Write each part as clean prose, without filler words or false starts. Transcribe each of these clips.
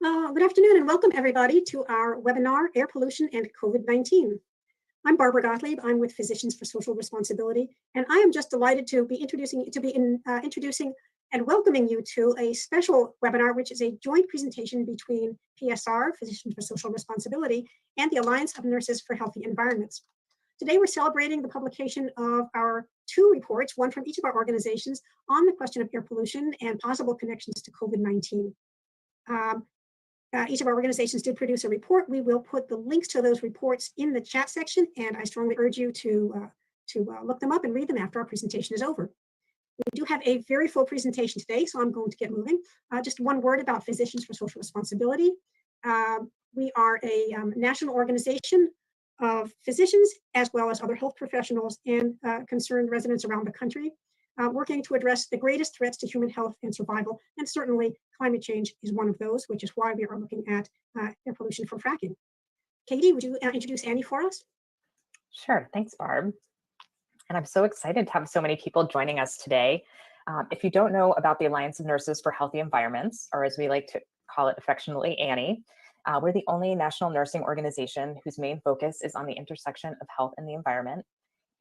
Good afternoon and welcome everybody to our webinar, Air Pollution and COVID-19. I'm Barbara Gottlieb. I'm with Physicians for Social Responsibility, and I am just delighted to be introducing and welcoming you to a special webinar, which is a joint presentation between PSR, Physicians for Social Responsibility, and the Alliance of Nurses for Healthy Environments. Today, we're celebrating the publication of our two reports, one from each of our organizations, on the question of air pollution and possible connections to COVID-19. Each of our organizations did produce a report. We will put the links to those reports in the chat section, and I strongly urge you to look them up and read them after our presentation is over. We do have a very full presentation today, so I'm going to get moving. Just one word about Physicians for Social Responsibility. We are a national organization of physicians, as well as other health professionals and concerned residents around the country, working to address the greatest threats to human health and survival, and certainly climate change is one of those, which is why we are looking at air pollution from fracking. Katie, would you introduce Annie for us? Sure, thanks, Barb. And I'm so excited to have so many people joining us today. If you don't know about the Alliance of Nurses for Healthy Environments, or as we like to call it affectionately, ANNIE, we're the only national nursing organization whose main focus is on the intersection of health and the environment.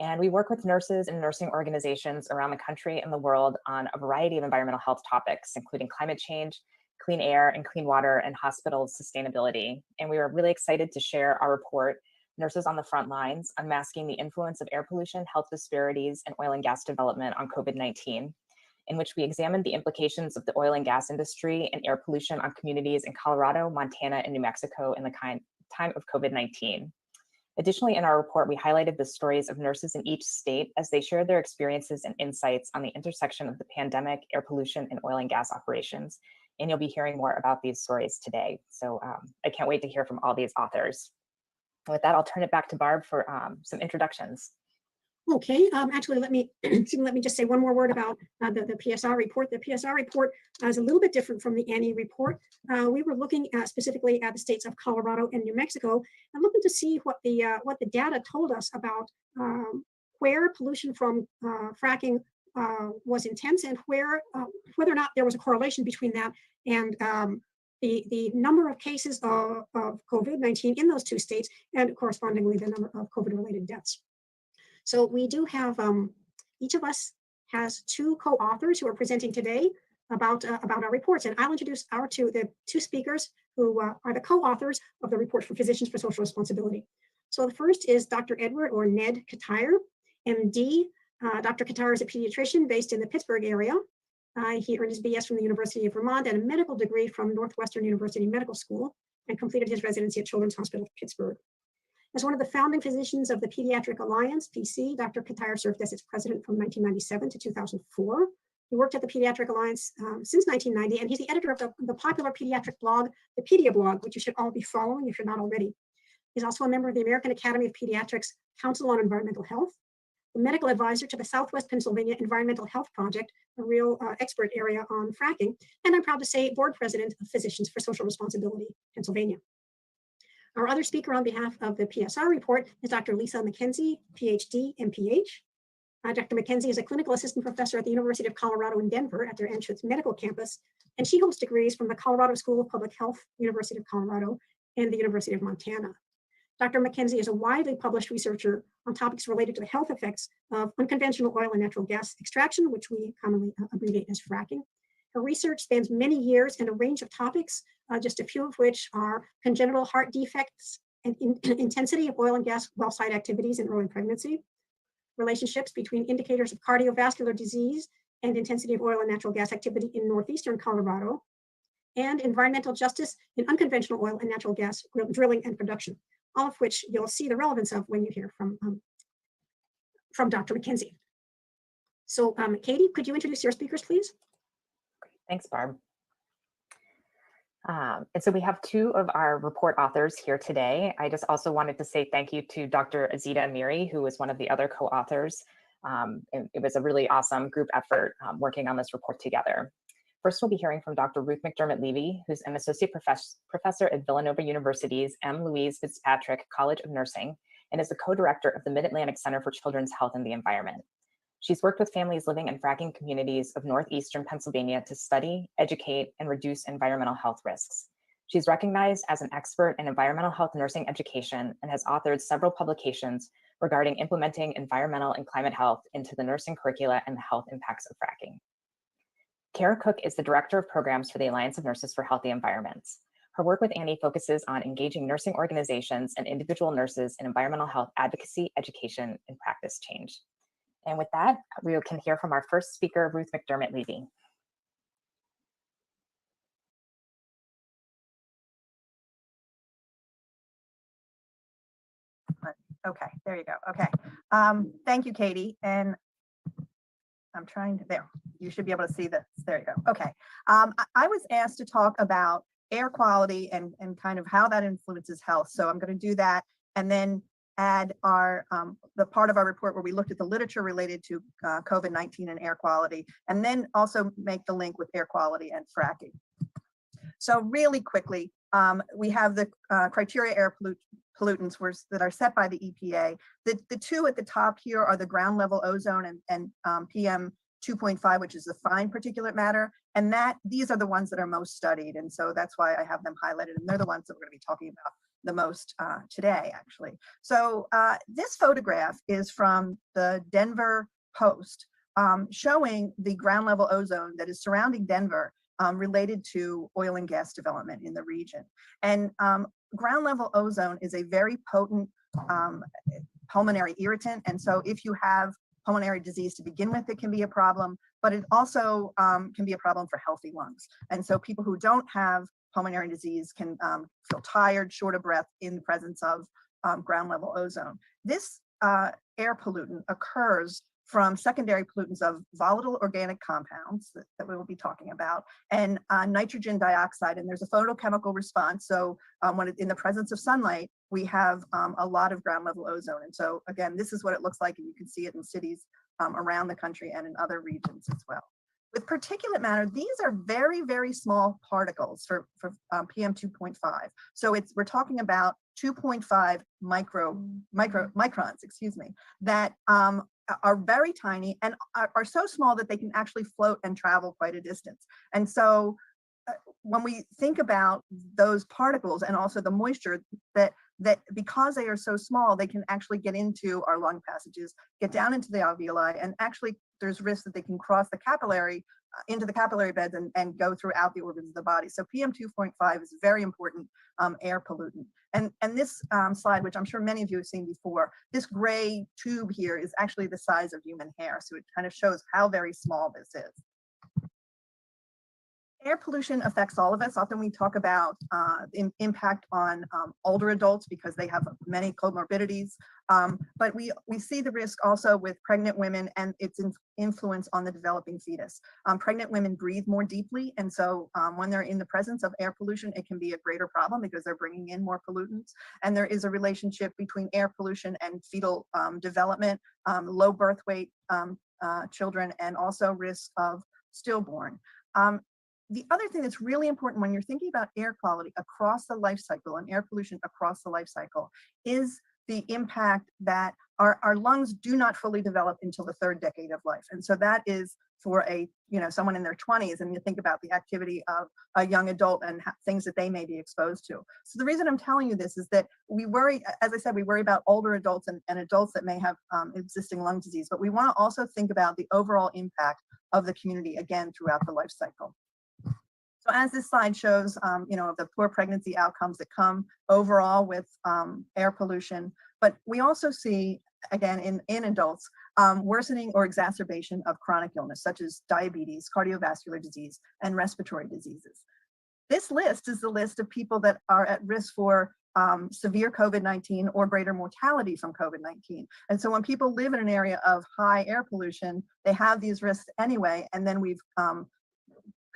And we work with nurses and nursing organizations around the country and the world on a variety of environmental health topics, including climate change, clean air and clean water, and hospital sustainability. And we are really excited to share our report, Nurses on the Front Lines, Unmasking the Influence of Air Pollution, Health Disparities, and Oil and Gas Development on COVID-19, in which we examined the implications of the oil and gas industry and air pollution on communities in Colorado, Montana, and New Mexico in the time of COVID-19. Additionally, in our report, we highlighted the stories of nurses in each state as they shared their experiences and insights on the intersection of the pandemic, air pollution, and oil and gas operations. And you'll be hearing more about these stories today. So I can't wait to hear from all these authors. With that, I'll turn it back to Barb for some introductions. Okay, actually, let me just say one more word about the PSR report. The PSR report is a little bit different from the ANNIE report. We were looking specifically at the states of Colorado and New Mexico, and looking to see what the data told us about where pollution from fracking was intense, and whether or not there was a correlation between that and the number of cases of COVID-19 in those two states, and correspondingly the number of COVID-related deaths. So we do have, each of us has two co-authors who are presenting today about our reports, and I'll introduce the two speakers who are the co-authors of the report for Physicians for Social Responsibility. So the first is Dr. Edward or Ned Cutayer, MD. Dr. Cutayer is a pediatrician based in the Pittsburgh area. He earned his BS from the University of Vermont and a medical degree from Northwestern University Medical School, and completed his residency at Children's Hospital of Pittsburgh. As one of the founding physicians of the Pediatric Alliance, PC, Dr. Cutayer served as its president from 1997 to 2004. He worked at the Pediatric Alliance since 1990, and he's the editor of the popular pediatric blog, the PediaBlog, which you should all be following if you're not already. He's also a member of the American Academy of Pediatrics Council on Environmental Health, the medical advisor to the Southwest Pennsylvania Environmental Health Project, a real expert area on fracking, and I'm proud to say board president of Physicians for Social Responsibility, Pennsylvania. Our other speaker on behalf of the PSR report is Dr. Lisa McKenzie, PhD, MPH. Dr. McKenzie is a clinical assistant professor at the University of Colorado in Denver at their Anschutz Medical Campus, and she holds degrees from the Colorado School of Public Health, University of Colorado, and the University of Montana. Dr. McKenzie is a widely published researcher on topics related to the health effects of unconventional oil and natural gas extraction, which we commonly abbreviate as fracking. Her research spans many years and a range of topics, just a few of which are congenital heart defects and intensity of oil and gas well site activities in early pregnancy, relationships between indicators of cardiovascular disease and intensity of oil and natural gas activity in northeastern Colorado, and environmental justice in unconventional oil and natural gas drilling and production, all of which you'll see the relevance of when you hear from Dr. McKenzie. So Katie, could you introduce your speakers, please? Thanks, Barb. And so we have two of our report authors here today. I just also wanted to say thank you to Dr. Azita Amiri, who was one of the other co-authors. It was a really awesome group effort working on this report together. First, we'll be hearing from Dr. Ruth McDermott Levy, who's an associate professor at Villanova University's M. Louise Fitzpatrick College of Nursing, and is the co-director of the Mid-Atlantic Center for Children's Health and the Environment. She's worked with families living in fracking communities of northeastern Pennsylvania to study, educate, and reduce environmental health risks. She's recognized as an expert in environmental health nursing education and has authored several publications regarding implementing environmental and climate health into the nursing curricula and the health impacts of fracking. Kara Cook is the Director of Programs for the Alliance of Nurses for Healthy Environments. Her work with Annie focuses on engaging nursing organizations and individual nurses in environmental health advocacy, education, and practice change. And with that, we can hear from our first speaker, Ruth McDermott Levy. Okay, there you go. Okay. Thank you, Katie. And I'm trying to, there, you should be able to see this. There you go. Okay. I was asked to talk about air quality and kind of how that influences health. So I'm going to do that and then add our the part of our report where we looked at the literature related to COVID-19 and air quality, and then also make the link with air quality and fracking. So really quickly, we have the criteria air pollutants that are set by the EPA. The two at the top here are the ground level ozone and PM 2.5, which is the fine particulate matter. And these are the ones that are most studied. And so that's why I have them highlighted. And they're the ones that we're going to be talking about the most today, actually. So this photograph is from the Denver Post, showing the ground level ozone that is surrounding Denver related to oil and gas development in the region. And ground level ozone is a very potent pulmonary irritant. And so if you have pulmonary disease to begin with, it can be a problem, but it also can be a problem for healthy lungs. And so people who don't have pulmonary disease can feel tired, short of breath in the presence of ground level ozone. This air pollutant occurs from secondary pollutants of volatile organic compounds that we will be talking about, and nitrogen dioxide. And there's a photochemical response. So when in the presence of sunlight, we have a lot of ground level ozone. And so again, this is what it looks like, and you can see it in cities around the country and in other regions as well. With particulate matter, these are very, very small particles for PM 2.5. So we're talking about 2.5 microns, excuse me, that are very tiny and are so small that they can actually float and travel quite a distance. And so when we think about those particles and also the moisture, that because they are so small, they can actually get into our lung passages, get down into the alveoli, and actually there's risk that they can cross the capillary into the capillary beds and go throughout the organs of the body. So PM 2.5 is a very important air pollutant. And this slide, which I'm sure many of you have seen before, this gray tube here is actually the size of human hair. So it kind of shows how very small this is. Air pollution affects all of us. Often we talk about impact on older adults because they have many comorbidities, but we see the risk also with pregnant women and its influence on the developing fetus. Pregnant women breathe more deeply, and so when they're in the presence of air pollution, it can be a greater problem because they're bringing in more pollutants. And there is a relationship between air pollution and fetal development, low birth weight children, and also risk of stillborn. The other thing that's really important when you're thinking about air quality across the life cycle and air pollution across the life cycle is the impact that our lungs do not fully develop until the third decade of life. And so that is for someone in their 20s, and you think about the activity of a young adult and things that they may be exposed to. So the reason I'm telling you this is that we worry, as I said, we worry about older adults and adults that may have existing lung disease, but we want to also think about the overall impact of the community, again, throughout the life cycle. So as this slide shows, the poor pregnancy outcomes that come overall with air pollution, but we also see, again, in adults, worsening or exacerbation of chronic illness, such as diabetes, cardiovascular disease, and respiratory diseases. This list is the list of people that are at risk for severe COVID-19 or greater mortality from COVID-19. And so when people live in an area of high air pollution, they have these risks anyway, and then we've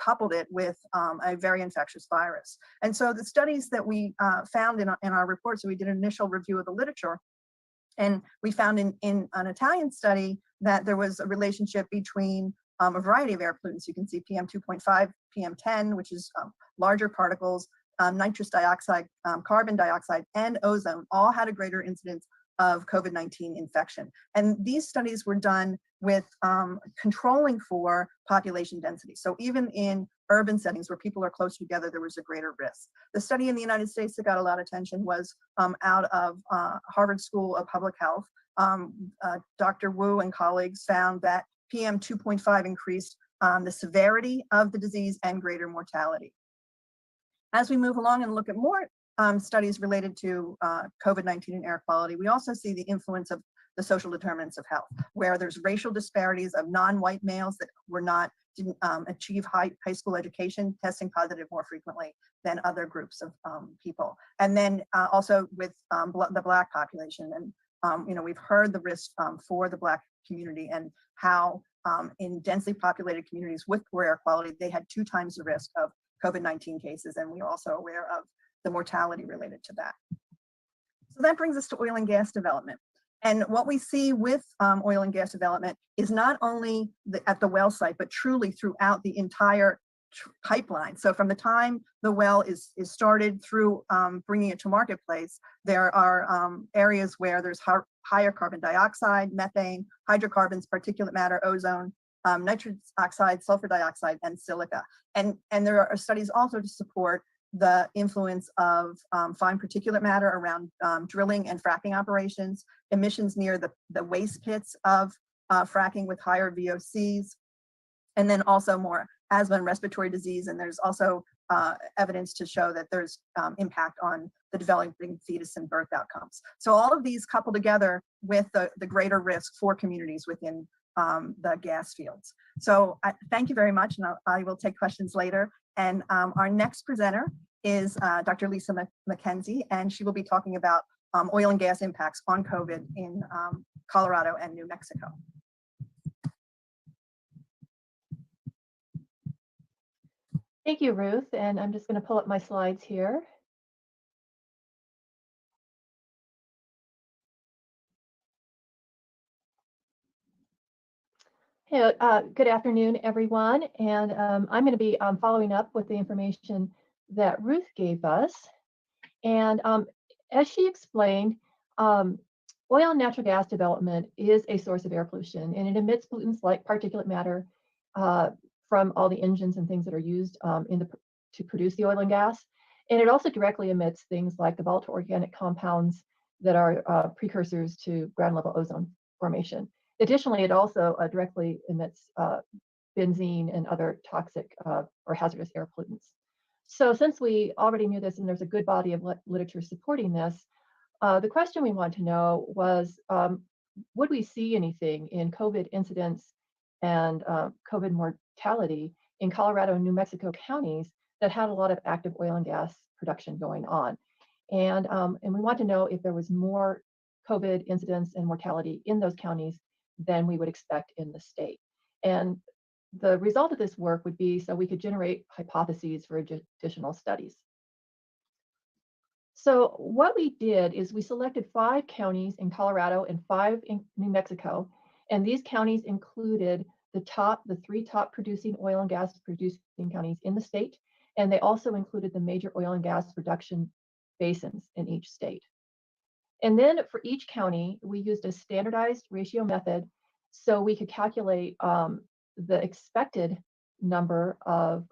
coupled it with a very infectious virus. And so the studies that we found in our report, so we did an initial review of the literature, and we found in an Italian study that there was a relationship between a variety of air pollutants. You can see PM 2.5, PM 10, which is larger particles, nitrous dioxide, carbon dioxide, and ozone all had a greater incidence of COVID-19 infection. And these studies were done with controlling for population density. So even in urban settings where people are close together, there was a greater risk. The study in the United States that got a lot of attention was out of Harvard School of Public Health. Dr. Wu and colleagues found that PM 2.5 increased the severity of the disease and greater mortality. As we move along and look at more studies related to COVID-19 and air quality, we also see the influence of the social determinants of health, where there's racial disparities of non-white males that didn't achieve high school education, testing positive more frequently than other groups of people. And then also with the Black population. And we've heard the risk for the Black community and how in densely populated communities with poor air quality, they had 2 times the risk of COVID-19 cases. And we're also aware of the mortality related to that. So that brings us to oil and gas development. And what we see with oil and gas development is not only at the well site, but truly throughout the entire pipeline. So from the time the well is started through bringing it to marketplace, there are areas where there's higher carbon dioxide, methane, hydrocarbons, particulate matter, ozone, nitrous oxide, sulfur dioxide, and silica. And there are studies also to support the influence of fine particulate matter around drilling and fracking operations, emissions near the waste pits of fracking with higher VOCs, and then also more asthma and respiratory disease. And there's also evidence to show that there's impact on the developing fetus and birth outcomes. So all of these coupled together with the greater risk for communities within the gas fields. So thank you very much, and I will take questions later. And our next presenter is Dr. Lisa McKenzie, and she will be talking about oil and gas impacts on COVID in Colorado and New Mexico. Thank you, Ruth. And I'm just going to pull up my slides here. Hey, good afternoon, everyone. And I'm going to be following up with the information that Ruth gave us. And as she explained, oil and natural gas development is a source of air pollution, and it emits pollutants like particulate matter from all the engines and things that are used to produce the oil and gas. And it also directly emits things like the volatile organic compounds that are precursors to ground level ozone formation. Additionally, it also directly emits benzene and other toxic or hazardous air pollutants. So since we already knew this and there's a good body of literature supporting this, the question we want to know was, would we see anything in COVID incidents and COVID mortality in Colorado and New Mexico counties that had a lot of active oil and gas production going on? And we want to know if there was more COVID incidents and mortality in those counties than we would expect in the state. And the result of this work would be so we could generate hypotheses for additional studies. So what we did is we selected 5 counties in Colorado and 5 in New Mexico, and these counties included the 3 top producing oil and gas producing counties in the state, and they also included the major oil and gas production basins in each state. And then for each county, we used a standardized ratio method so we could calculate the expected number of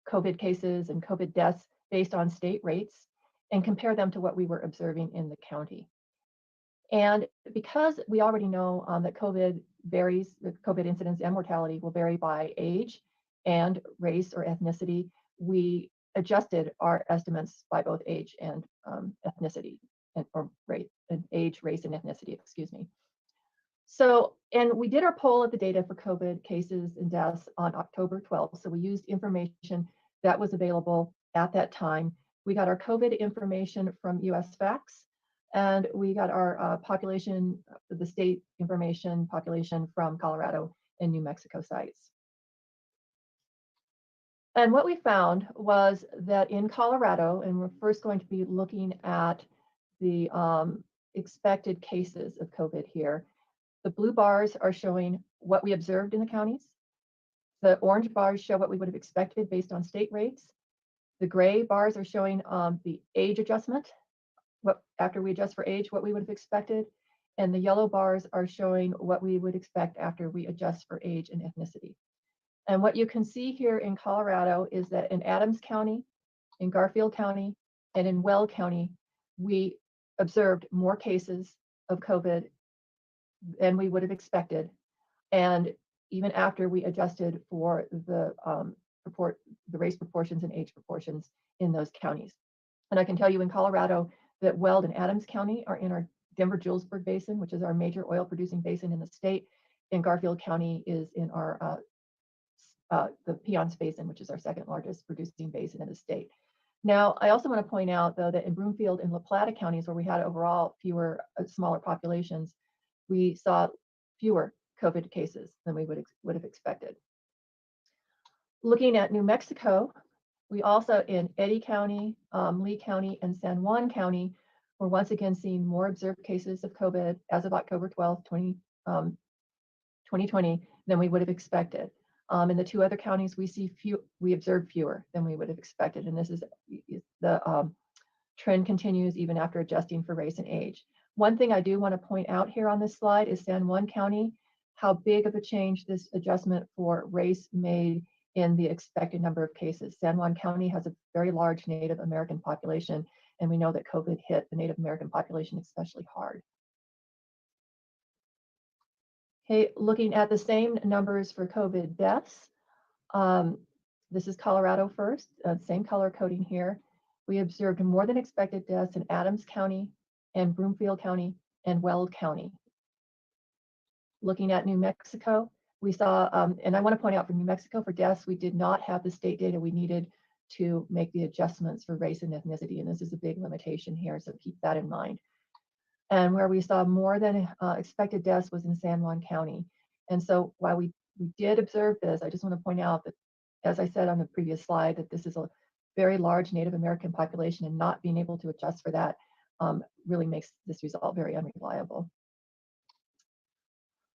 COVID cases and COVID deaths based on state rates and compare them to what we were observing in the county. And because we already know that COVID varies, the COVID incidence and mortality will vary by age and race or ethnicity, we adjusted our estimates by both age and ethnicity, or rate, and age, race, and ethnicity, excuse me. So, and we did our poll of the data for COVID cases and deaths on October 12th. So we used information that was available at that time. We got our COVID information from US Facts, and we got our population, the state information population from Colorado and New Mexico sites. And what we found was that in Colorado, and we're first going to be looking at the expected cases of COVID here, the blue bars are showing what we observed in the counties. The orange bars show what we would have expected based on state rates. The gray bars are showing the age adjustment after we adjust for age, what we would have expected. And the yellow bars are showing what we would expect after we adjust for age and ethnicity. And what you can see here in Colorado is that in Adams County, in Garfield County, and in Weld County, we observed more cases of COVID than we would have expected. And even after we adjusted for the race proportions and age proportions in those counties. And I can tell you in Colorado that Weld and Adams County are in our Denver-Julesburg Basin, which is our major oil producing basin in the state. And Garfield County is in our the Piceance Basin, which is our second largest producing basin in the state. Now, I also want to point out, though, that in Broomfield and La Plata counties, where we had overall fewer, smaller populations, we saw fewer COVID cases than we would have expected. Looking at New Mexico, we also in Eddy County, Lee County, and San Juan County, we're once again seeing more observed cases of COVID as of October 12th, 2020 than we would have expected. In the two other counties, we observed fewer than we would have expected. And this is the trend continues even after adjusting for race and age. One thing I do want to point out here on this slide is San Juan County, how big of a change this adjustment for race made in the expected number of cases. San Juan County has a very large Native American population, and we know that COVID hit the Native American population especially hard. Okay, looking at the same numbers for COVID deaths, this is Colorado first, same color coding here. We observed more than expected deaths in Adams County and Broomfield County and Weld County. Looking at New Mexico, we saw, and I want to point out for New Mexico, for deaths, we did not have the state data we needed to make the adjustments for race and ethnicity, and this is a big limitation here, so keep that in mind. And where we saw more than expected deaths was in San Juan County. And so while we did observe this, I just want to point out that, as I said on the previous slide, that this is a very large Native American population, and not being able to adjust for that really makes this result very unreliable.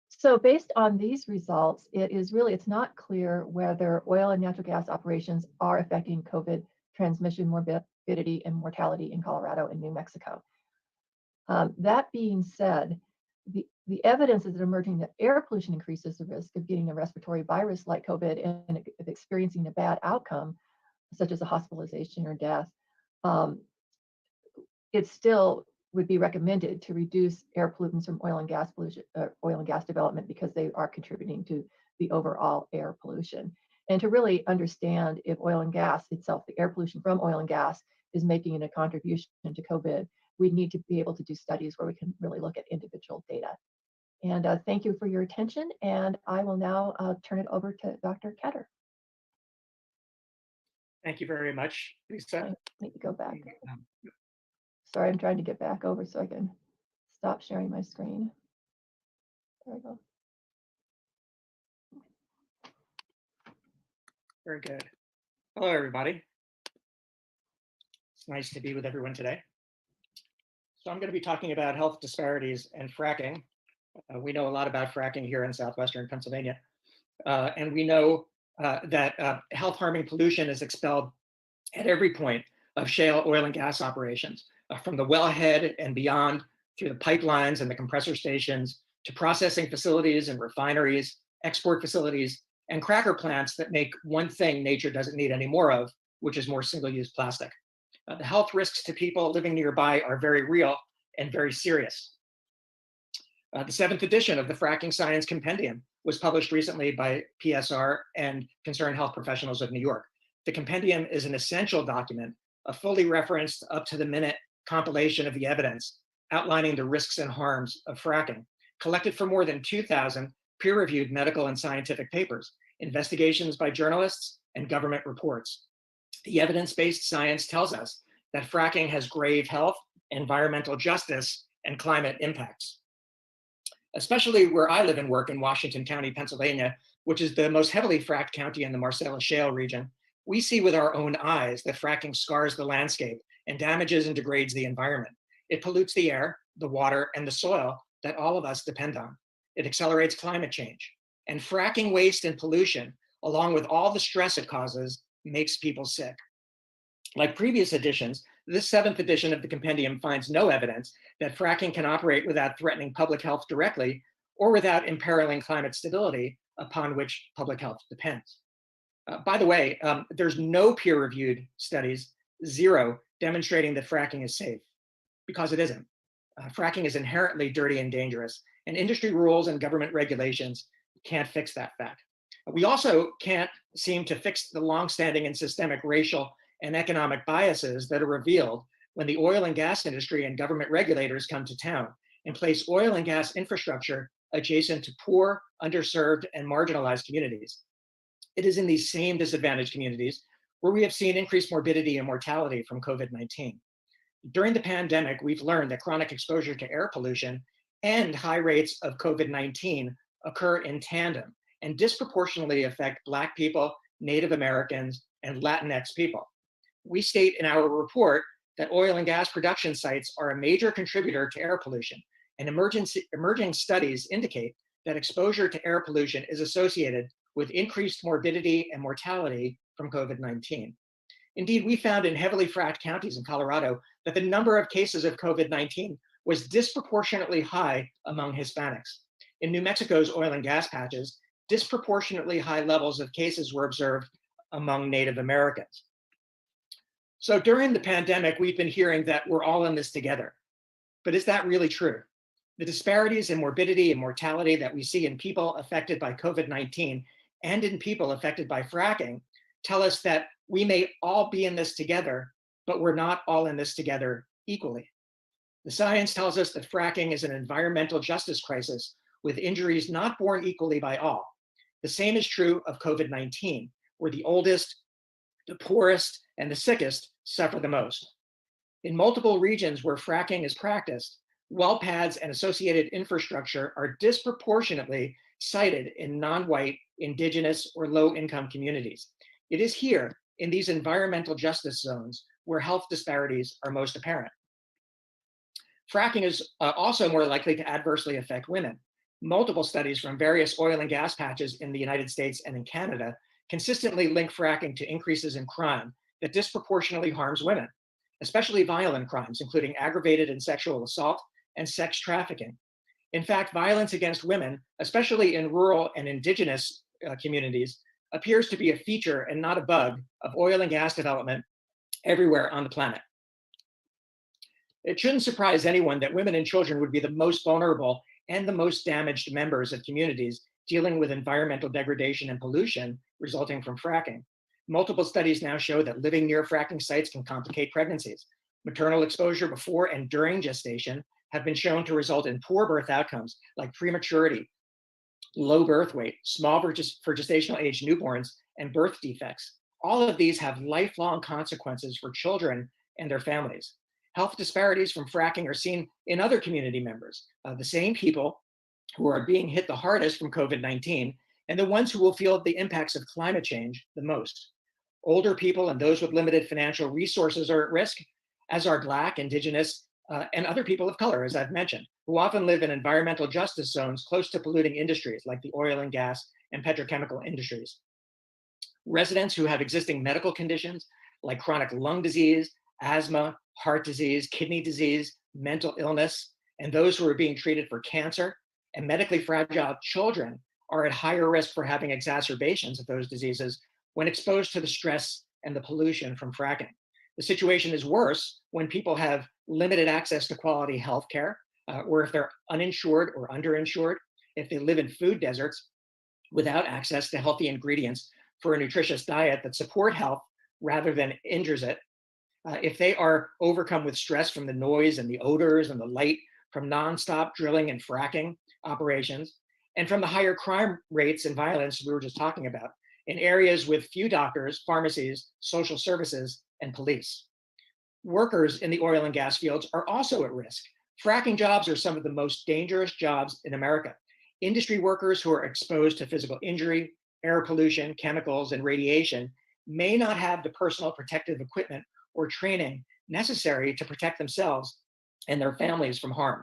So based on these results, it's not clear whether oil and natural gas operations are affecting COVID transmission, morbidity, and mortality in Colorado and New Mexico. That being said, the evidence is emerging that air pollution increases the risk of getting a respiratory virus like COVID and of experiencing a bad outcome, such as a hospitalization or death. It still would be recommended to reduce air pollutants from oil and gas pollution, oil and gas development, because they are contributing to the overall air pollution. And to really understand if oil and gas itself, the air pollution from oil and gas, is making a contribution to COVID, we need to be able to do studies where we can really look at individual data. And thank you for your attention. And I will now turn it over to Dr. Ketter. Thank you very much, Lisa. I need to go back. Sorry, I'm trying to get back over so I can stop sharing my screen. There we go. Very good. Hello, everybody. It's nice to be with everyone today. So I'm going to be talking about health disparities and fracking. We know a lot about fracking here in southwestern Pennsylvania. And we know that health harming pollution is expelled at every point of shale oil and gas operations, from the wellhead and beyond, through the pipelines and the compressor stations, to processing facilities and refineries, export facilities, and cracker plants that make one thing nature doesn't need any more of, which is more single-use plastic. The health risks to people living nearby are very real and very serious. The 7th edition of the Fracking Science Compendium was published recently by PSR and Concerned Health Professionals of New York. The compendium is an essential document, a fully referenced, up-to-the-minute compilation of the evidence outlining the risks and harms of fracking, collected from more than 2,000 peer-reviewed medical and scientific papers, investigations by journalists, and government reports. The evidence-based science tells us that fracking has grave health, environmental justice, and climate impacts. Especially where I live and work in Washington County, Pennsylvania, which is the most heavily fracked county in the Marcellus Shale region, we see with our own eyes that fracking scars the landscape and damages and degrades the environment. It pollutes the air, the water, and the soil that all of us depend on. It accelerates climate change. And fracking waste and pollution, along with all the stress it causes, makes people sick. Like previous editions, This 7th edition of the compendium finds no evidence that fracking can operate without threatening public health directly or without imperiling climate stability upon which public health depends. By the way, there's no peer-reviewed studies, zero, demonstrating that fracking is safe, because it isn't. Fracking is inherently dirty and dangerous, and industry rules and government regulations can't fix that fact. We also can't seem to fix the longstanding and systemic racial and economic biases that are revealed when the oil and gas industry and government regulators come to town and place oil and gas infrastructure adjacent to poor, underserved, and marginalized communities. It is in these same disadvantaged communities where we have seen increased morbidity and mortality from COVID-19. During the pandemic, we've learned that chronic exposure to air pollution and high rates of COVID-19 occur in tandem and disproportionately affect Black people, Native Americans, and Latinx people. We state in our report that oil and gas production sites are a major contributor to air pollution, and emerging studies indicate that exposure to air pollution is associated with increased morbidity and mortality from COVID-19. Indeed, we found in heavily fracked counties in Colorado that the number of cases of COVID-19 was disproportionately high among Hispanics. In New Mexico's oil and gas patches, disproportionately high levels of cases were observed among Native Americans. So during the pandemic, we've been hearing that we're all in this together. But is that really true? The disparities in morbidity and mortality that we see in people affected by COVID-19 and in people affected by fracking tell us that we may all be in this together, but we're not all in this together equally. The science tells us that fracking is an environmental justice crisis with injuries not borne equally by all. The same is true of COVID-19, where the oldest, the poorest, and the sickest suffer the most. In multiple regions where fracking is practiced, well pads and associated infrastructure are disproportionately sited in non-white, indigenous, or low-income communities. It is here, in these environmental justice zones, where health disparities are most apparent. Fracking is also more likely to adversely affect women. Multiple studies from various oil and gas patches in the United States and in Canada consistently link fracking to increases in crime that disproportionately harms women, especially violent crimes, including aggravated and sexual assault and sex trafficking. In fact, violence against women, especially in rural and indigenous communities, appears to be a feature and not a bug of oil and gas development everywhere on the planet. It shouldn't surprise anyone that women and children would be the most vulnerable and the most damaged members of communities dealing with environmental degradation and pollution resulting from fracking. Multiple studies now show that living near fracking sites can complicate pregnancies. Maternal exposure before and during gestation have been shown to result in poor birth outcomes like prematurity, low birth weight, small for gestational age newborns, and birth defects. All of these have lifelong consequences for children and their families. Health disparities from fracking are seen in other community members, the same people who are being hit the hardest from COVID-19 and the ones who will feel the impacts of climate change the most. Older people and those with limited financial resources are at risk, as are Black, Indigenous, and other people of color, as I've mentioned, who often live in environmental justice zones close to polluting industries like the oil and gas and petrochemical industries. Residents who have existing medical conditions like chronic lung disease, asthma, heart disease, kidney disease, mental illness, and those who are being treated for cancer and medically fragile children are at higher risk for having exacerbations of those diseases when exposed to the stress and the pollution from fracking. The situation is worse when people have limited access to quality health care, or if they're uninsured or underinsured, if they live in food deserts without access to healthy ingredients for a nutritious diet that support health rather than injures it, if they are overcome with stress from the noise and the odors and the light from nonstop drilling and fracking operations, and from the higher crime rates and violence we were just talking about in areas with few doctors, pharmacies, social services, and police. Workers in the oil and gas fields are also at risk. Fracking jobs are some of the most dangerous jobs in America. Industry workers who are exposed to physical injury, air pollution, chemicals, and radiation may not have the personal protective equipment or training necessary to protect themselves and their families from harm.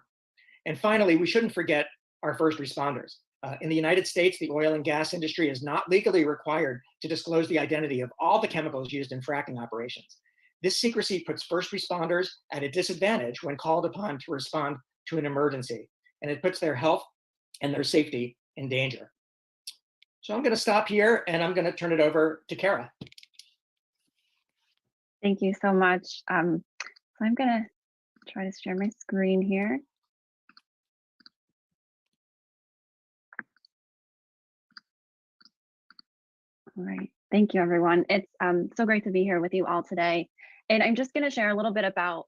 And finally, we shouldn't forget our first responders. In the United States, the oil and gas industry is not legally required to disclose the identity of all the chemicals used in fracking operations. This secrecy puts first responders at a disadvantage when called upon to respond to an emergency, and it puts their health and their safety in danger. So I'm going to stop here and I'm going to turn it over to Kara. Thank you so much. So I'm going to try to share my screen here. All right. Thank you, everyone. It's so great to be here with you all today. And I'm just going to share a little bit about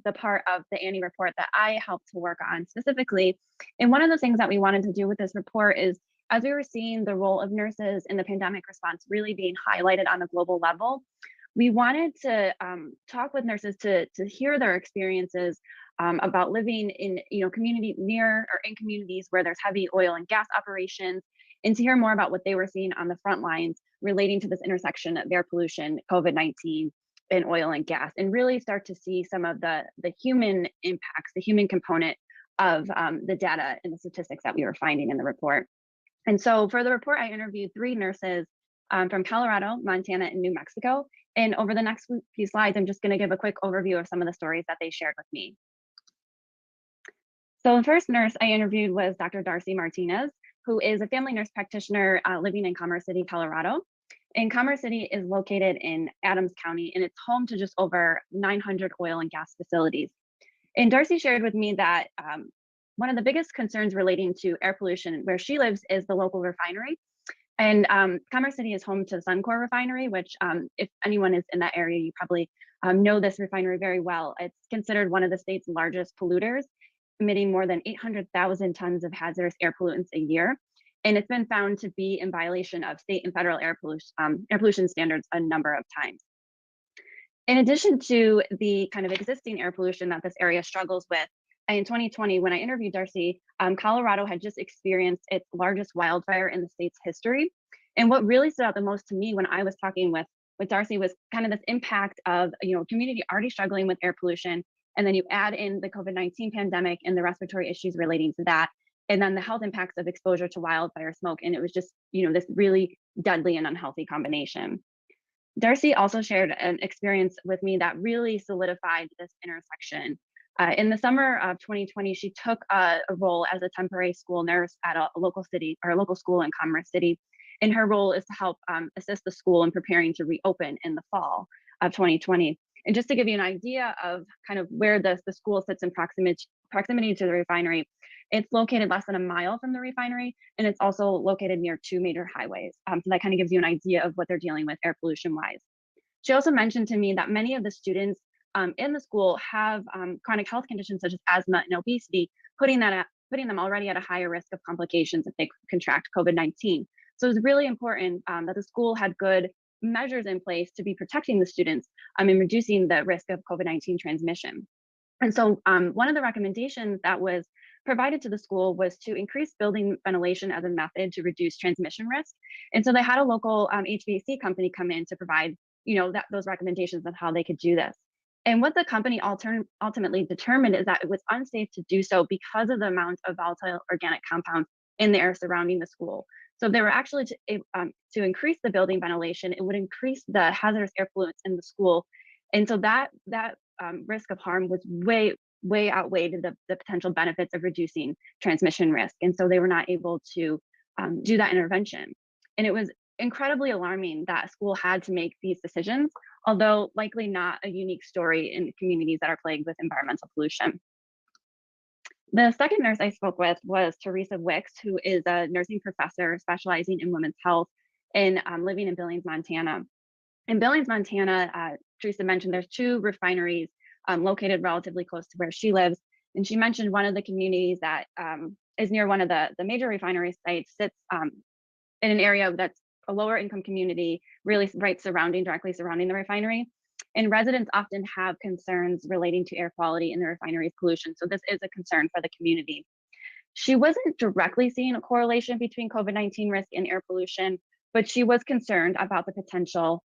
the part of the Annie report that I helped to work on specifically. And one of the things that we wanted to do with this report is, as we were seeing the role of nurses in the pandemic response really being highlighted on a global level, we wanted to talk with nurses to hear their experiences about living in community near or in communities where there's heavy oil and gas operations, and to hear more about what they were seeing on the front lines relating to this intersection of air pollution, COVID-19, and oil and gas, and really start to see some of the human impacts, the human component of the data and the statistics that we were finding in the report. And so for the report, I interviewed 3 nurses from Colorado, Montana, and New Mexico. And over the next few slides, I'm just going to give a quick overview of some of the stories that they shared with me. So the first nurse I interviewed was Dr. Darcy Martinez, who is a family nurse practitioner living in Commerce City, Colorado. And Commerce City is located in Adams County, and it's home to just over 900 oil and gas facilities. And Darcy shared with me that one of the biggest concerns relating to air pollution where she lives is the local refinery. And Commerce City is home to the Suncor refinery, which if anyone is in that area, you probably know this refinery very well. It's considered one of the state's largest polluters, emitting more than 800,000 tons of hazardous air pollutants a year. And it's been found to be in violation of state and federal air pollution standards a number of times. In addition to the kind of existing air pollution that this area struggles with, in 2020, when I interviewed Darcy, Colorado had just experienced its largest wildfire in the state's history. And what really stood out the most to me when I was talking with Darcy was kind of this impact of community already struggling with air pollution, and then you add in the COVID-19 pandemic and the respiratory issues relating to that, and then the health impacts of exposure to wildfire smoke. And it was just, this really deadly and unhealthy combination. Darcy also shared an experience with me that really solidified this intersection. In the summer of 2020, she took a role as a temporary school nurse at a local school in Commerce City. And her role is to help assist the school in preparing to reopen in the fall of 2020. And just to give you an idea of kind of where the school sits in proximity to the refinery, it's located less than a mile from the refinery, and it's also located near 2 major highways. So that kind of gives you an idea of what they're dealing with air pollution wise. She also mentioned to me that many of the students in the school have chronic health conditions such as asthma and obesity, putting them already at a higher risk of complications if they contract COVID-19. So it's really important that the school had good measures in place to be protecting the students and reducing the risk of COVID-19 transmission. And so one of the recommendations that was provided to the school was to increase building ventilation as a method to reduce transmission risk. And so they had a local HVAC company come in to provide, those recommendations on how they could do this. And what the company ultimately determined is that it was unsafe to do so because of the amount of volatile organic compounds in the air surrounding the school. So if they were actually to increase the building ventilation, it would increase the hazardous air pollutants in the school. And so that risk of harm was way outweighed the potential benefits of reducing transmission risk. And so they were not able to do that intervention. And it was incredibly alarming that school had to make these decisions, although likely not a unique story in communities that are plagued with environmental pollution. The second nurse I spoke with was Teresa Wicks, who is a nursing professor specializing in women's health and living in Billings, Montana. In Billings, Montana, Teresa mentioned there's 2 refineries located relatively close to where she lives. And she mentioned one of the communities that is near one of the major refinery sites sits in an area that's a lower income community, really directly surrounding the refinery. And residents often have concerns relating to air quality in the refinery's pollution. So this is a concern for the community. She wasn't directly seeing a correlation between COVID-19 risk and air pollution, but she was concerned about the potential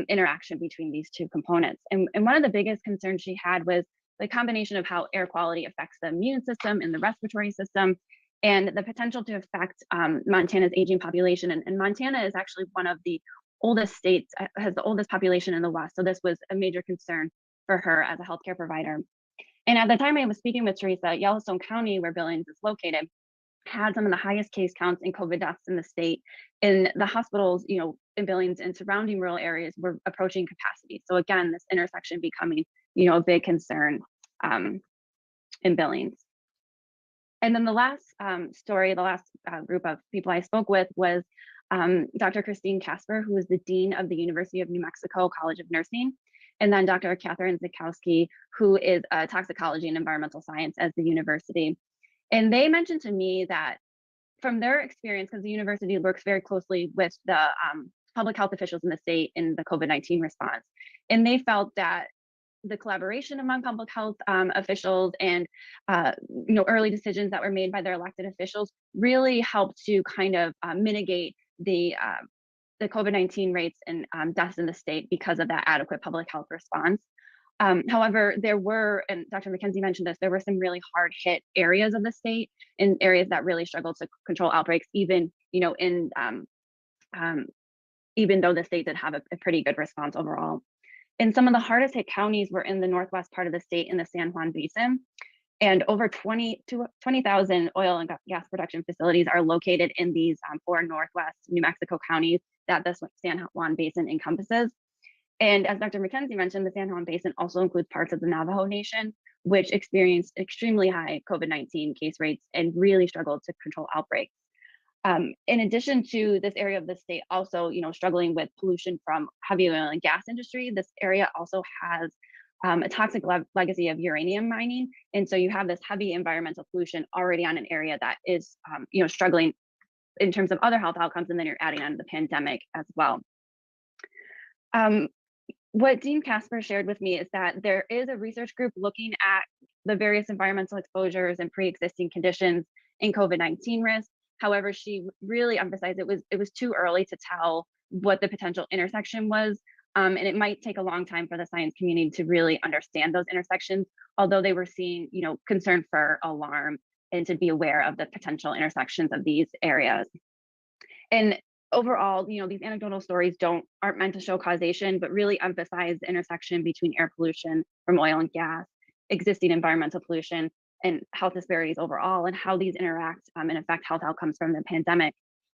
interaction between these 2 components. And one of the biggest concerns she had was the combination of how air quality affects the immune system and the respiratory system, and the potential to affect Montana's aging population. And Montana is actually one of the oldest states, has the oldest population in the West. So this was a major concern for her as a healthcare provider. And at the time I was speaking with Teresa, Yellowstone County, where Billings is located, had some of the highest case counts and COVID deaths in the state. And the hospitals, in Billings and surrounding rural areas were approaching capacity. So again, this intersection becoming, a big concern in Billings. And then the last story, the last group of people I spoke with was Dr. Christine Casper, who is the Dean of the University of New Mexico College of Nursing, and then Dr. Catherine Zukowski, who is a toxicology and environmental science at the university. And they mentioned to me that from their experience, because the university works very closely with the public health officials in the state in the COVID-19 response, and they felt that the collaboration among public health officials and early decisions that were made by their elected officials really helped to kind of mitigate the COVID-19 rates and deaths in the state because of that adequate public health response. However, there were, and Dr. McKenzie mentioned this, there were some really hard hit areas of the state and areas that really struggled to control outbreaks, even, even though the state did have a pretty good response overall. And some of the hardest hit counties were in the northwest part of the state in the San Juan Basin. And over 20,000 oil and gas production facilities are located in these 4 northwest New Mexico counties that the San Juan Basin encompasses. And as Dr. McKenzie mentioned, the San Juan Basin also includes parts of the Navajo Nation, which experienced extremely high COVID-19 case rates and really struggled to control outbreaks. In addition to this area of the state also, struggling with pollution from heavy oil and gas industry, this area also has a toxic legacy of uranium mining. And so you have this heavy environmental pollution already on an area that is, struggling in terms of other health outcomes, and then you're adding on the pandemic as well. What Dean Casper shared with me is that there is a research group looking at the various environmental exposures and pre-existing conditions in COVID-19 risk. However, she really emphasized it was too early to tell what the potential intersection was. And it might take a long time for the science community to really understand those intersections, although they were seeing, concern for alarm and to be aware of the potential intersections of these areas. And overall, these anecdotal stories aren't meant to show causation, but really emphasize the intersection between air pollution from oil and gas, existing environmental pollution, and health disparities overall, and how these interact and affect health outcomes from the pandemic.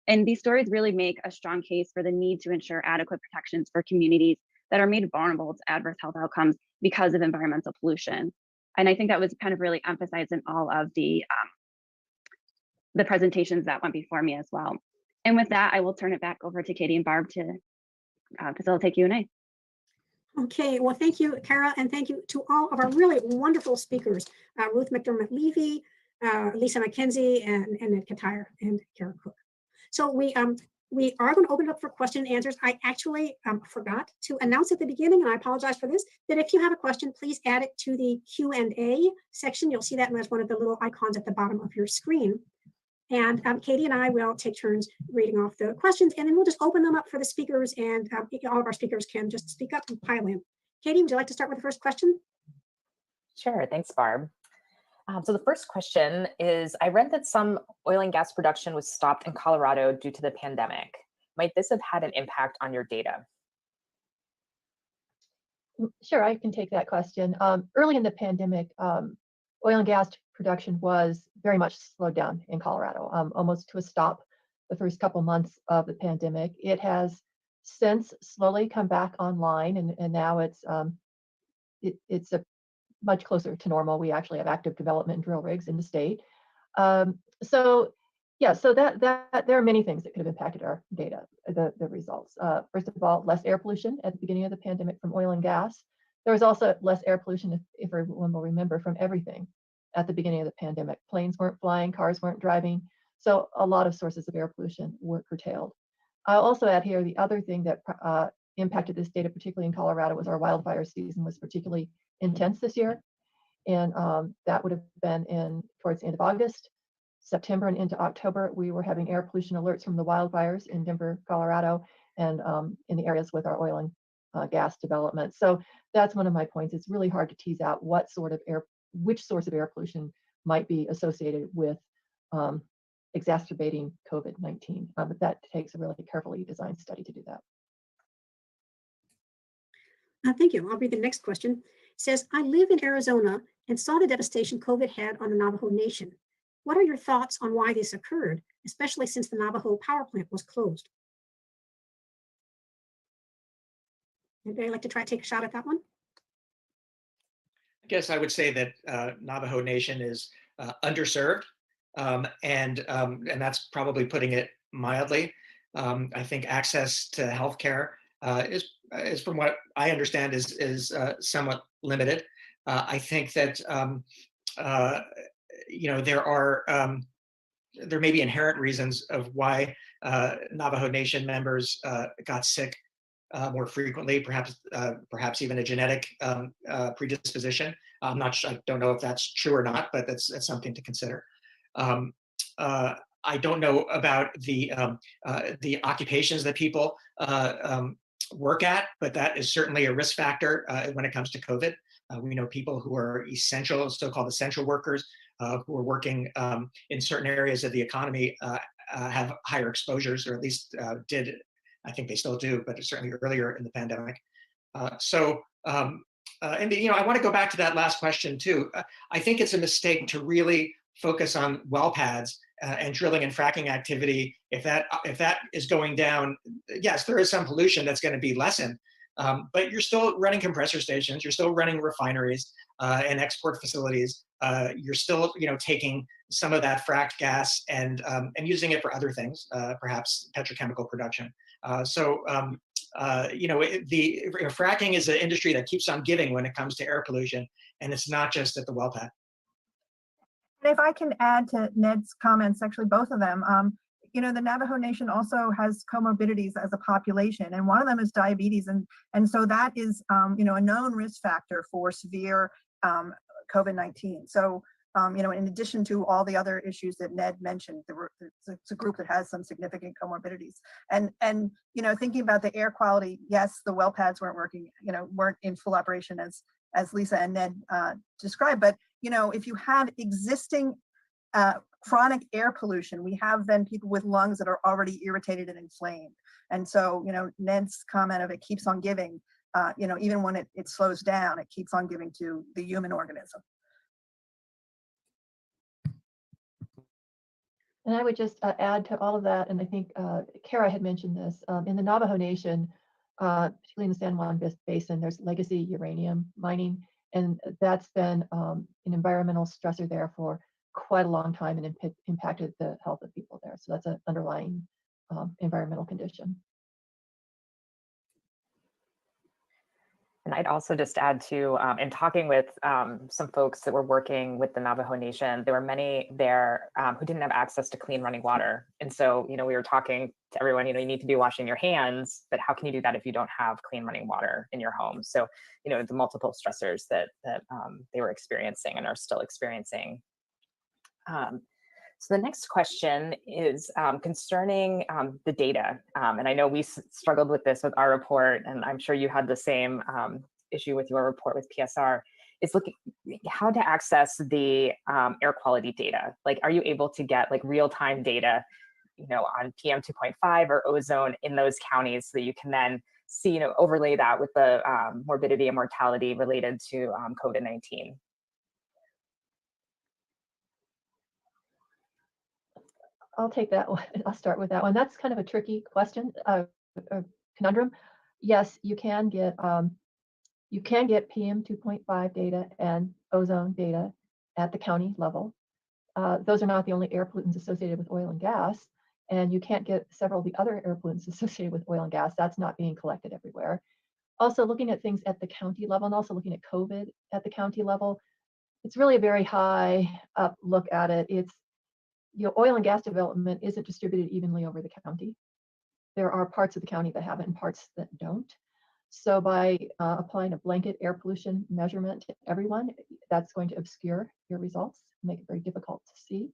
And these stories really make a strong case for the need to ensure adequate protections for communities that are made vulnerable to adverse health outcomes because of environmental pollution. And I think that was kind of really emphasized in all of the presentations that went before me as well. And with that, I will turn it back over to Katie and Barb to facilitate Q&A. Okay, well, thank you, Kara, and thank you to all of our really wonderful speakers, Ruth McDermott Levy, Lisa McKenzie, and Ed Katire, and Kara Cook. So we are going to open it up for question and answers. I actually forgot to announce at the beginning, and I apologize for this, that if you have a question, please add it to the Q&A section. You'll see that as one of the little icons at the bottom of your screen. And Katie and I will take turns reading off the questions, and then we'll just open them up for the speakers, and all of our speakers can just speak up and pile in. Katie, would you like to start with the first question? Sure, thanks, Barb. So the first question is, I read that some oil and gas production was stopped in Colorado due to the pandemic. Might this have had an impact on your data? Sure, I can take that question. Early in the pandemic, oil and gas production was very much slowed down in Colorado, almost to a stop the first couple months of the pandemic. It has since slowly come back online, and now it's a much closer to normal. We actually have active development and drill rigs in the state. So that there are many things that could have impacted our data, the results. First of all, less air pollution at the beginning of the pandemic from oil and gas. There was also less air pollution, if everyone will remember, from everything at the beginning of the pandemic. Planes weren't flying, cars weren't driving. So a lot of sources of air pollution were curtailed. I'll also add here, the other thing that impacted this data, particularly in Colorado, was our wildfire season was particularly intense this year. And that would have been towards the end of August, September, and into October. We were having air pollution alerts from the wildfires in Denver, Colorado, and in the areas with our oil and gas development. So that's one of my points. It's really hard to tease out which source of air pollution might be associated with exacerbating COVID-19. But that takes a really carefully designed study to do that. Thank you. I'll read the next question. It says, I live in Arizona and saw the devastation COVID had on the Navajo Nation. What are your thoughts on why this occurred, especially since the Navajo power plant was closed? Anybody like to try to take a shot at that one? I guess I would say that Navajo Nation is underserved, and that's probably putting it mildly. I think access to healthcare is, from what I understand, is somewhat limited. I think that there may be inherent reasons of why Navajo Nation members got sick more frequently, perhaps even a genetic predisposition. I'm not sure, I don't know if that's true or not, but that's something to consider. I don't know about the occupations that people work at, but that is certainly a risk factor when it comes to COVID. We know people who are essential, so-called essential workers, who are working in certain areas of the economy have higher exposures, or at least did. I think they still do, but certainly earlier in the pandemic. I want to go back to that last question too. I think it's a mistake to really focus on well pads and drilling and fracking activity. If that is going down, yes, there is some pollution that's going to be lessened, but you're still running compressor stations, you're still running refineries and export facilities. You're still, taking some of that fracked gas and using it for other things, perhaps petrochemical production. Fracking is an industry that keeps on giving when it comes to air pollution, and it's not just at the well pad. And if I can add to Ned's comments, actually both of them, the Navajo Nation also has comorbidities as a population, and one of them is diabetes, and so that is a known risk factor for severe COVID-19. So in addition to all the other issues that Ned mentioned, it's a group that has some significant comorbidities. And thinking about the air quality, yes, the well pads weren't working, weren't in full operation as Lisa and Ned described. But if you have existing chronic air pollution, we have then people with lungs that are already irritated and inflamed. And so Ned's comment of it keeps on giving, even when it slows down, it keeps on giving to the human organism. And I would just add to all of that, and I think Kara had mentioned this, in the Navajo Nation, particularly in the San Juan Basin, there's legacy uranium mining, and that's been an environmental stressor there for quite a long time and impacted the health of people there. So that's an underlying environmental condition. And I'd also just add to, in talking with some folks that were working with the Navajo Nation, there were many there who didn't have access to clean running water. And so, we were talking to everyone, you need to be washing your hands, but how can you do that if you don't have clean running water in your home? So, the multiple stressors that they were experiencing and are still experiencing. So the next question is concerning the data. And I know we struggled with this with our report, and I'm sure you had the same issue with your report with PSR, is looking how to access the air quality data. Like, are you able to get real-time data, on PM 2.5 or ozone in those counties so that you can then see, overlay that with the morbidity and mortality related to COVID-19? I'll take that one. I'll start with that one. That's kind of a tricky question, a conundrum. Yes, you can get PM 2.5 data and ozone data at the county level. Those are not the only air pollutants associated with oil and gas, and you can't get several of the other air pollutants associated with oil and gas. That's not being collected everywhere. Also, looking at things at the county level, and also looking at COVID at the county level, it's really a very high up look at it. It's oil and gas development isn't distributed evenly over the county. There are parts of the county that have it and parts that don't. So by applying a blanket air pollution measurement to everyone, that's going to obscure your results, make it very difficult to see.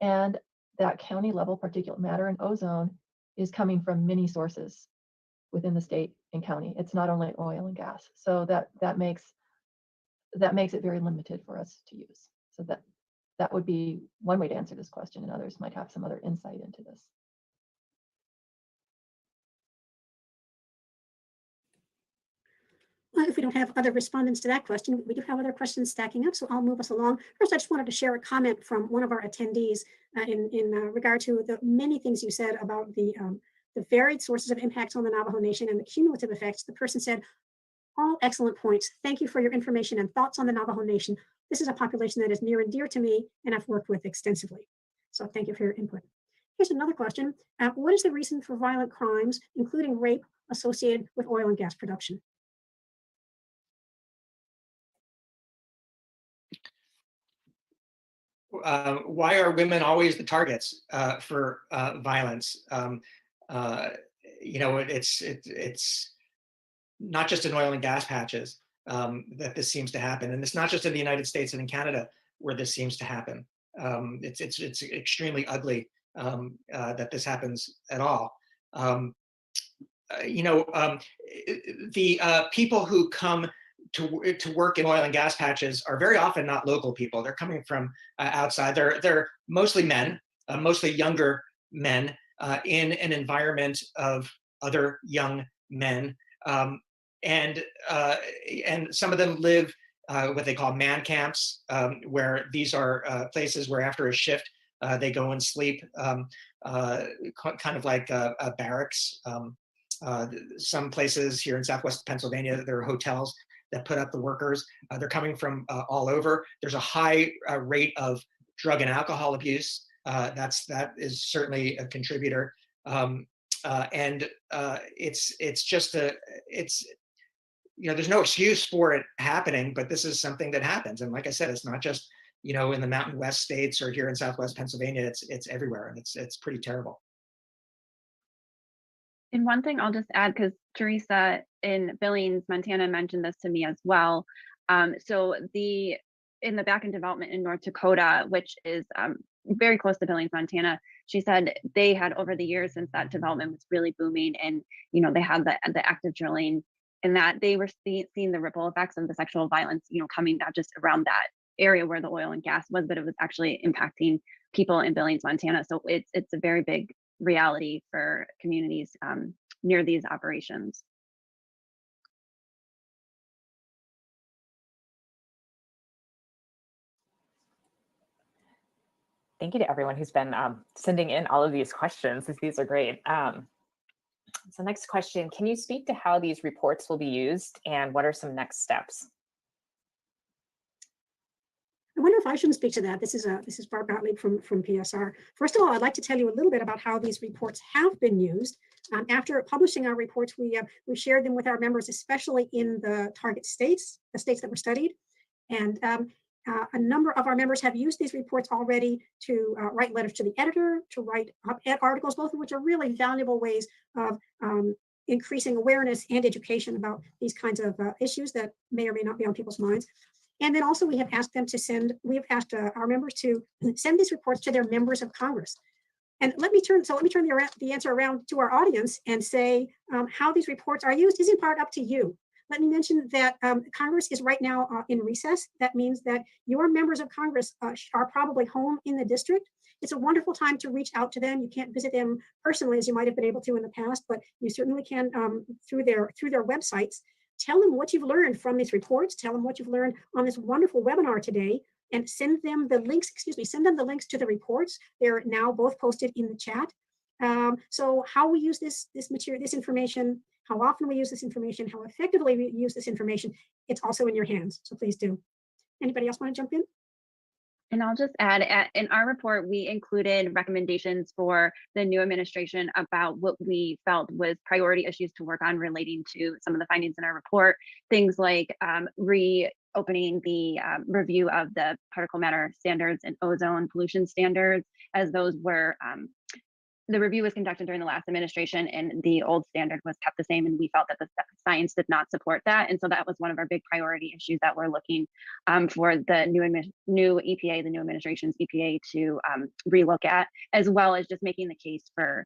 And that county level particulate matter and ozone is coming from many sources within the state and county. It's not only oil and gas. So that makes it very limited for us to use. So that would be one way to answer this question, and others might have some other insight into this. If we don't have other respondents to that question, we do have other questions stacking up, so I'll move us along. First, I just wanted to share a comment from one of our attendees in regard to the many things you said about the varied sources of impacts on the Navajo Nation and the cumulative effects. The person said, all excellent points. Thank you for your information and thoughts on the Navajo Nation. This is a population that is near and dear to me and I've worked with extensively. So thank you for your input. Here's another question. What is the reason for violent crimes, including rape, associated with oil and gas production? Why are women always the targets for violence? You know, it's not just in oil and gas patches that this seems to happen, and it's not just in the United States and in Canada where this seems to happen. It's extremely ugly that this happens at all. You know, the people who come to work in oil and gas patches are very often not local people. They're coming from outside. They're mostly men, mostly younger men in an environment of other young men. And some of them live what they call man camps, where these are places where after a shift, they go and sleep, kind of like barracks. Some places here in Southwest Pennsylvania, there are hotels that put up the workers. They're coming from all over. There's a high rate of drug and alcohol abuse. That is certainly a contributor. It's just you know, there's no excuse for it happening, but this is something that happens. And like I said, it's not just, you know, in the Mountain West states or here in Southwest Pennsylvania, it's everywhere, and it's pretty terrible. And one thing I'll just add, because Teresa in Billings, Montana mentioned this to me as well. So in the back-end development in North Dakota, which is very close to Billings, Montana, she said they had over the years since that development was really booming, and you know they had the active drilling, and that they were seeing the ripple effects of the sexual violence, you know, coming not just around that area where the oil and gas was, but it was actually impacting people in Billings, Montana. So it's a very big reality for communities near these operations. Thank you to everyone who's been sending in all of these questions. These are great. So next question, can you speak to how these reports will be used and what are some next steps? I wonder if I shouldn't speak to that. This is Barb Gottlieb from PSR. First of all, I'd like to tell you a little bit about how these reports have been used. After publishing our reports, we shared them with our members, especially in the target states, the states that were studied. And a number of our members have used these reports already to write letters to the editor, to write op-ed articles, both of which are really valuable ways of increasing awareness and education about these kinds of issues that may or may not be on people's minds. And then also we have asked them to send, we have asked our members to send these reports to their members of Congress. And let me turn the answer around to our audience and say how these reports are used is in part up to you. Let me mention that Congress is right now in recess. That means that your members of Congress are probably home in the district. It's a wonderful time to reach out to them. You can't visit them personally as you might have been able to in the past, but you certainly can through their websites. Tell them what you've learned from these reports. Tell them what you've learned on this wonderful webinar today, and send them the links. Send them the links to the reports. They're now both posted in the chat. So how we use this material, this information, how often we use this information, how effectively we use this information, it's also in your hands. So please do. Anybody else want to jump in? And I'll just add, in our report, we included recommendations for the new administration about what we felt was priority issues to work on relating to some of the findings in our report. Things like reopening the review of the particle matter standards and ozone pollution standards, as those were the review was conducted during the last administration and the old standard was kept the same, and we felt that the science did not support that. And so that was one of our big priority issues that we're looking for the new EPA, the new administration's EPA to relook at, as well as just making the case for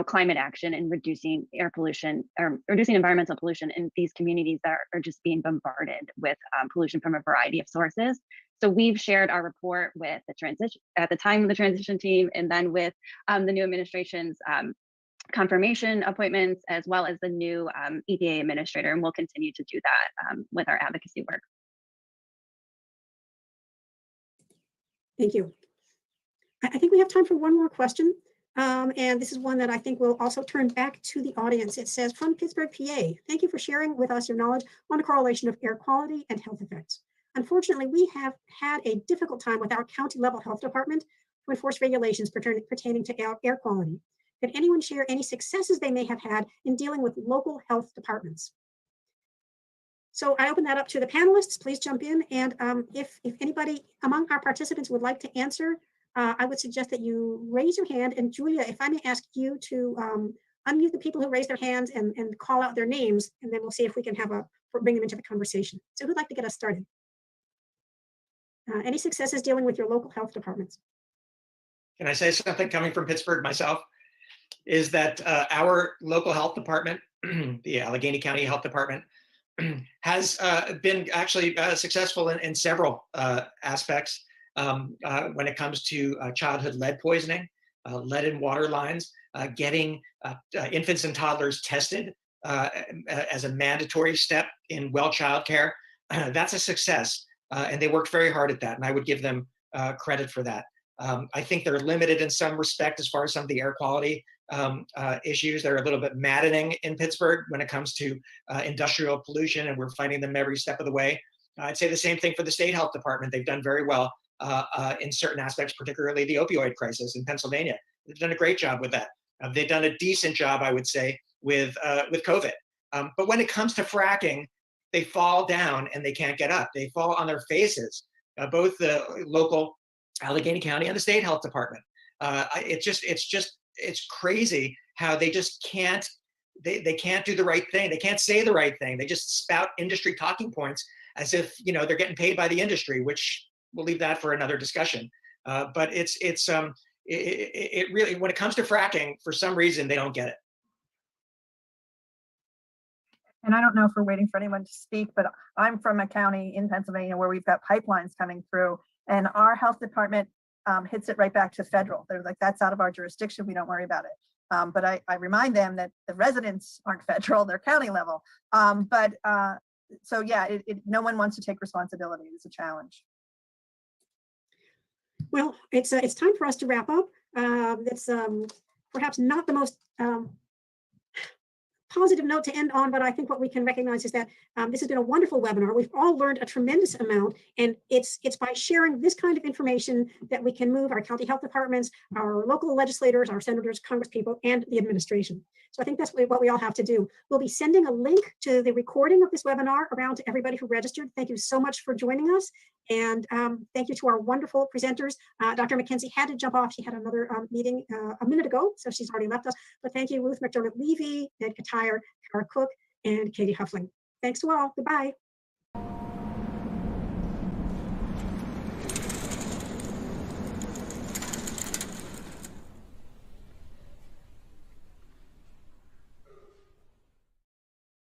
climate action and reducing air pollution or reducing environmental pollution in these communities that are just being bombarded with pollution from a variety of sources. So we've shared our report with the transition, at the time of the transition team, and then with the new administration's confirmation appointments, as well as the new EPA administrator, and we'll continue to do that with our advocacy work. Thank you. I think we have time for one more question. And this is one that I think will also turn back to the audience. It says, from Pittsburgh, PA, thank you for sharing with us your knowledge on the correlation of air quality and health effects. Unfortunately, we have had a difficult time with our county level health department to enforce regulations pertaining to air quality. Could anyone share any successes they may have had in dealing with local health departments? So I open that up to the panelists. Please jump in. And if anybody among our participants would like to answer, I would suggest that you raise your hand. And Julia, if I may ask you to unmute the people who raise their hands and call out their names, and then we'll see if we can bring them into the conversation. So who'd like to get us started? Any successes dealing with your local health departments? Can I say something coming from Pittsburgh myself? Is that our local health department, the Allegheny County Health Department, has been actually successful in several aspects when it comes to childhood lead poisoning, lead in water lines, getting infants and toddlers tested as a mandatory step in well child care. That's a success. And they worked very hard at that. And I would give them credit for that. I think they're limited in some respect as far as some of the air quality issues that are a little bit maddening in Pittsburgh when it comes to industrial pollution, and we're fighting them every step of the way. I'd say the same thing for the state health department. They've done very well in certain aspects, particularly the opioid crisis in Pennsylvania. They've done a great job with that. They've done a decent job, I would say, with COVID. But when it comes to fracking, they fall down and they can't get up. They fall on their faces, both the local Allegheny County and the state health department. It's crazy how they just can't, they can't do the right thing. They can't say the right thing. They just spout industry talking points as if, you know, they're getting paid by the industry, which we'll leave that for another discussion. But it really, when it comes to fracking, for some reason, they don't get it. And I don't know if we're waiting for anyone to speak, but I'm from a county in Pennsylvania where we've got pipelines coming through, and our health department hits it right back to federal. They're like, that's out of our jurisdiction. We don't worry about it. But I remind them that the residents aren't federal, they're county level. So yeah, no one wants to take responsibility. It's a challenge. Well, it's time for us to wrap up. It's perhaps not the most positive note to end on, but I think what we can recognize is that this has been a wonderful webinar. We've all learned a tremendous amount, and it's by sharing this kind of information that we can move our county health departments, our local legislators, our senators, congresspeople, and the administration. So I think that's what we all have to do. We'll be sending a link to the recording of this webinar around to everybody who registered. Thank you so much for joining us. And thank you to our wonderful presenters. Dr. McKenzie had to jump off. She had another meeting a minute ago, so she's already left us. But thank you, Ruth McDermott Levy, Ned Katire, Kara Cook, and Katie Huffling. Thanks to all. Goodbye.